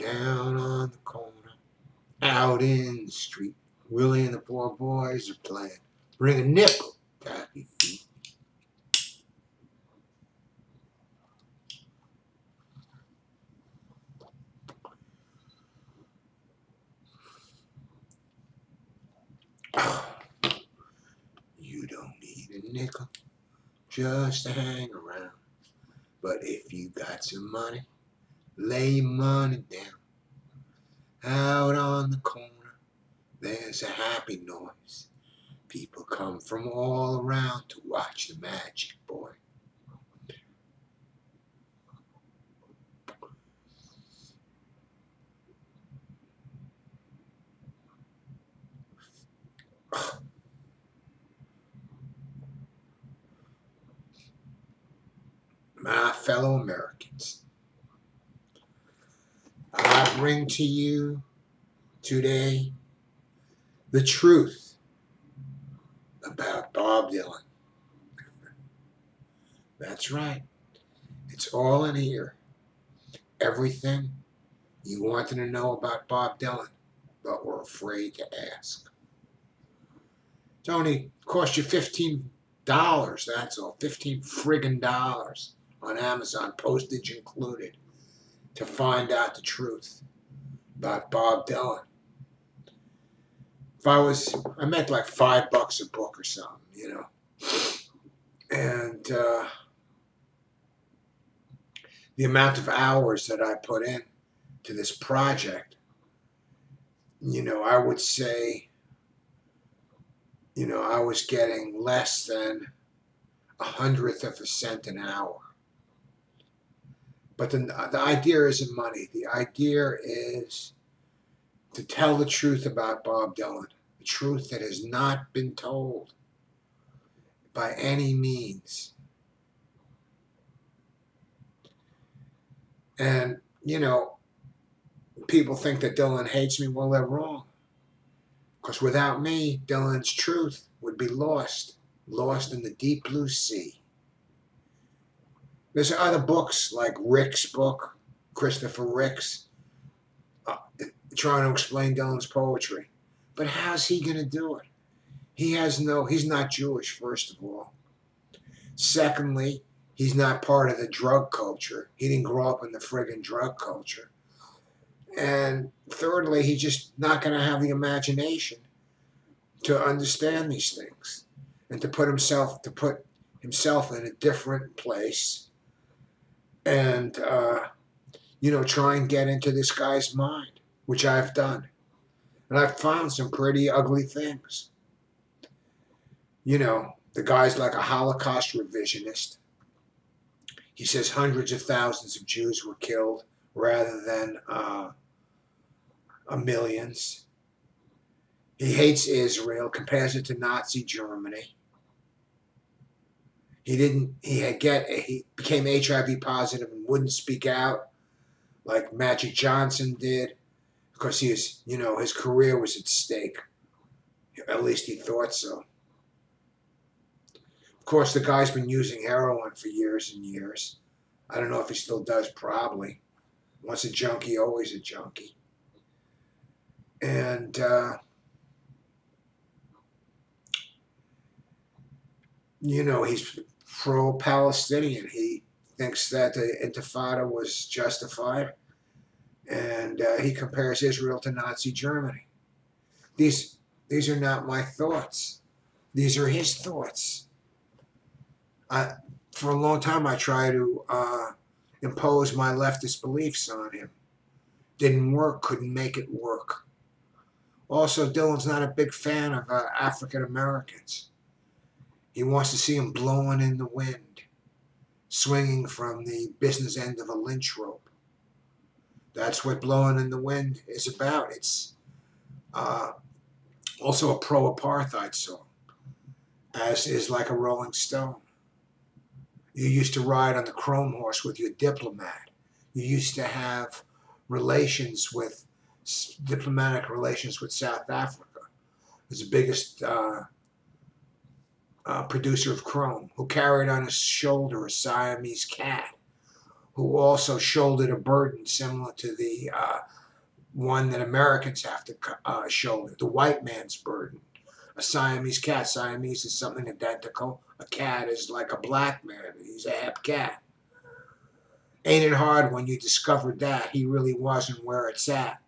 down on the corner, out in the street. Willie and the poor boys are playing. Bring a nickel, tap your feet. You don't need a nickel just to hang around. But if you got some money, lay your money down. Out on the corner, there's a happy noise. People come from all around to watch the magic boy. My fellow Americans, I bring to you today the truth about Bob Dylan. That's right. It's all in here. Everything you wanted to know about Bob Dylan, but were afraid to ask. It only cost you $15, that's all. $15 friggin' dollars on Amazon, postage included, to find out the truth about Bob Dylan. I meant like $5 a book or something, you know. And the amount of hours that I put in to this project, I would say, I was getting less than 1/100 of a cent an hour. But the idea isn't money. The idea is to tell the truth about Bob Dylan, the truth that has not been told by any means. And, people think that Dylan hates me. Well, they're wrong. Because without me, Dylan's truth would be lost in the deep blue sea. There's other books like Rick's book, Christopher Rick's, trying to explain Dylan's poetry. But how's he going to do it? He's not Jewish, first of all. Secondly, he's not part of the drug culture. He didn't grow up in the friggin' drug culture. And thirdly, he's just not going to have the imagination to understand these things and to put himself in a different place and, try and get into this guy's mind, which I've done. And I've found some pretty ugly things. The guy's like a Holocaust revisionist. He says hundreds of thousands of Jews were killed rather than millions. He hates Israel, compares it to Nazi Germany. He became HIV positive and wouldn't speak out like Magic Johnson did because his career was at stake. At least he thought so. Of course, the guy's been using heroin for years and years. I don't know if he still does, probably. Once a junkie, always a junkie. And, he's pro-Palestinian. He thinks that the Intifada was justified. And he compares Israel to Nazi Germany. These are not my thoughts. These are his thoughts. For a long time, I tried to impose my leftist beliefs on him. Didn't work, couldn't make it work. Also, Dylan's not a big fan of African Americans. He wants to see them blowing in the wind, swinging from the business end of a lynch rope. That's what Blowing in the Wind is about. It's also a pro-apartheid song, as is Like a Rolling Stone. You used to ride on the chrome horse with your diplomat. You used to have diplomatic relations with South Africa. It was the biggest producer of chrome, who carried on his shoulder a Siamese cat, who also shouldered a burden similar to the one that Americans have to shoulder, the white man's burden. A Siamese cat. Siamese is something identical. A cat is like a black man. He's a half cat. Ain't it hard when you discovered that he really wasn't where it's at?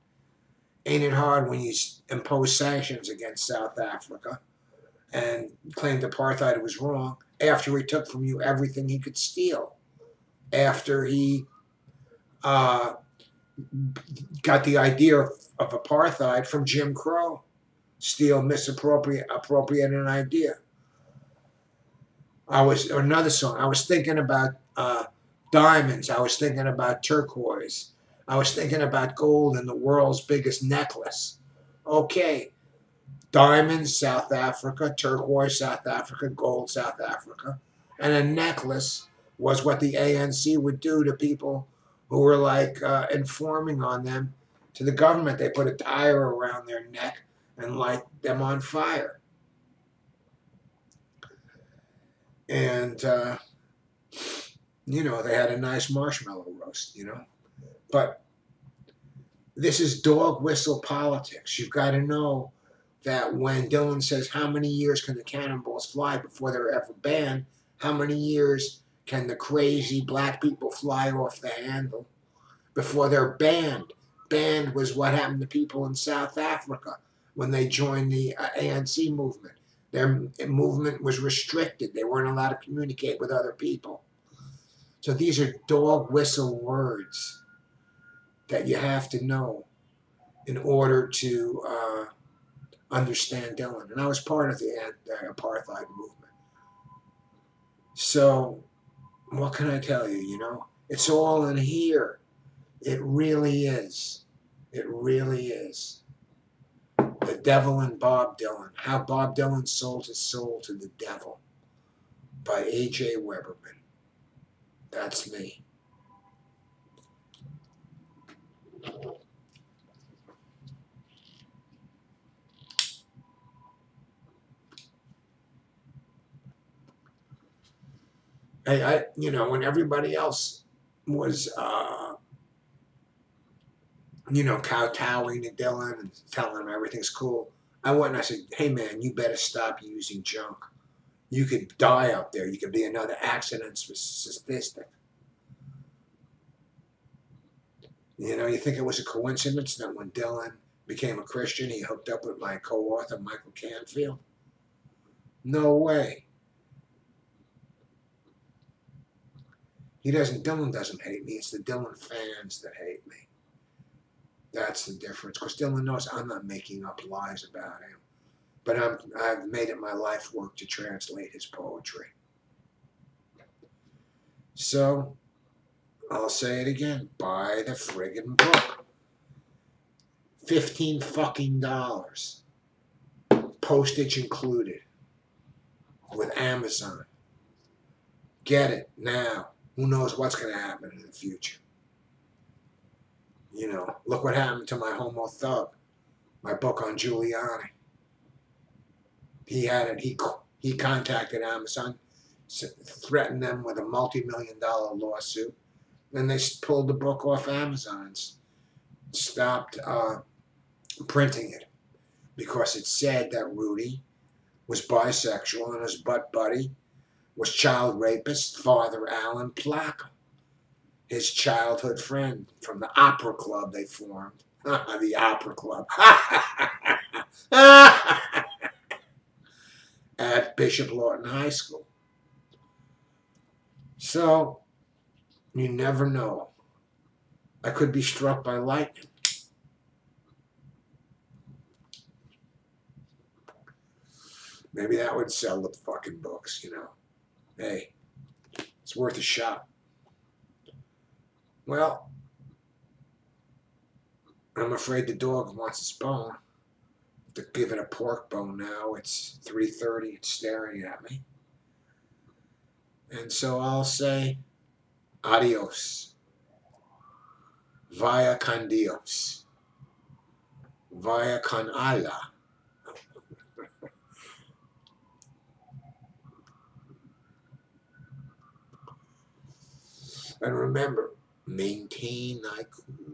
Ain't it hard when you impose sanctions against South Africa and claimed apartheid was wrong after he took from you everything he could steal? After he got the idea of apartheid from Jim Crow. Steal, misappropriate, appropriate an idea. Another song. I was thinking about diamonds. I was thinking about turquoise. I was thinking about gold and the world's biggest necklace. Okay, diamonds, South Africa, turquoise, South Africa, gold, South Africa. And a necklace was what the ANC would do to people who were like informing on them to the government. They put a tire around their neck and light them on fire. And, they had a nice marshmallow roast, But this is dog whistle politics. You've got to know that when Dylan says, how many years can the cannonballs fly before they're ever banned? How many years can the crazy black people fly off the handle before they're banned? Banned was what happened to people in South Africa when they joined the ANC movement. Their movement was restricted. They weren't allowed to communicate with other people. So these are dog whistle words that you have to know in order to understand Dylan. And I was part of the apartheid movement. So what can I tell you, It's all in here. It really is. It really is. The Devil and Bob Dylan. How Bob Dylan sold his soul to the devil. By AJ Weberman. That's me. When everybody else was, kowtowing to Dylan and telling him everything's cool, I went and I said, hey man, you better stop using junk. You could die up there. You could be another accident statistic. You think it was a coincidence that when Dylan became a Christian, he hooked up with my co-author, Michael Canfield? No way. Dylan doesn't hate me. It's the Dylan fans that hate me. That's the difference. Because Dylan knows I'm not making up lies about him. But I've made it my life work to translate his poetry. So, I'll say it again. Buy the friggin' book. $15 fucking dollars. Postage included. With Amazon. Get it now. Who knows what's going to happen in the future? Look what happened to my Homo Thug. My book on Giuliani. He had it. He contacted Amazon, threatened them with a multi-million-dollar lawsuit. Then they pulled the book off Amazon, stopped printing it because it said that Rudy was bisexual and his butt buddy was child rapist Father Alan Plaka, his childhood friend from the opera club they formed. The opera club. At Bishop Lawton High School. So, you never know. I could be struck by lightning. Maybe that would sell the fucking books, Hey, it's worth a shot. Well, I'm afraid the dog wants its bone. To give it a pork bone now. It's 3:30. It's staring at me. And so I'll say adios. Vaya con Dios. Vaya con Allah. And remember, maintain thy cool.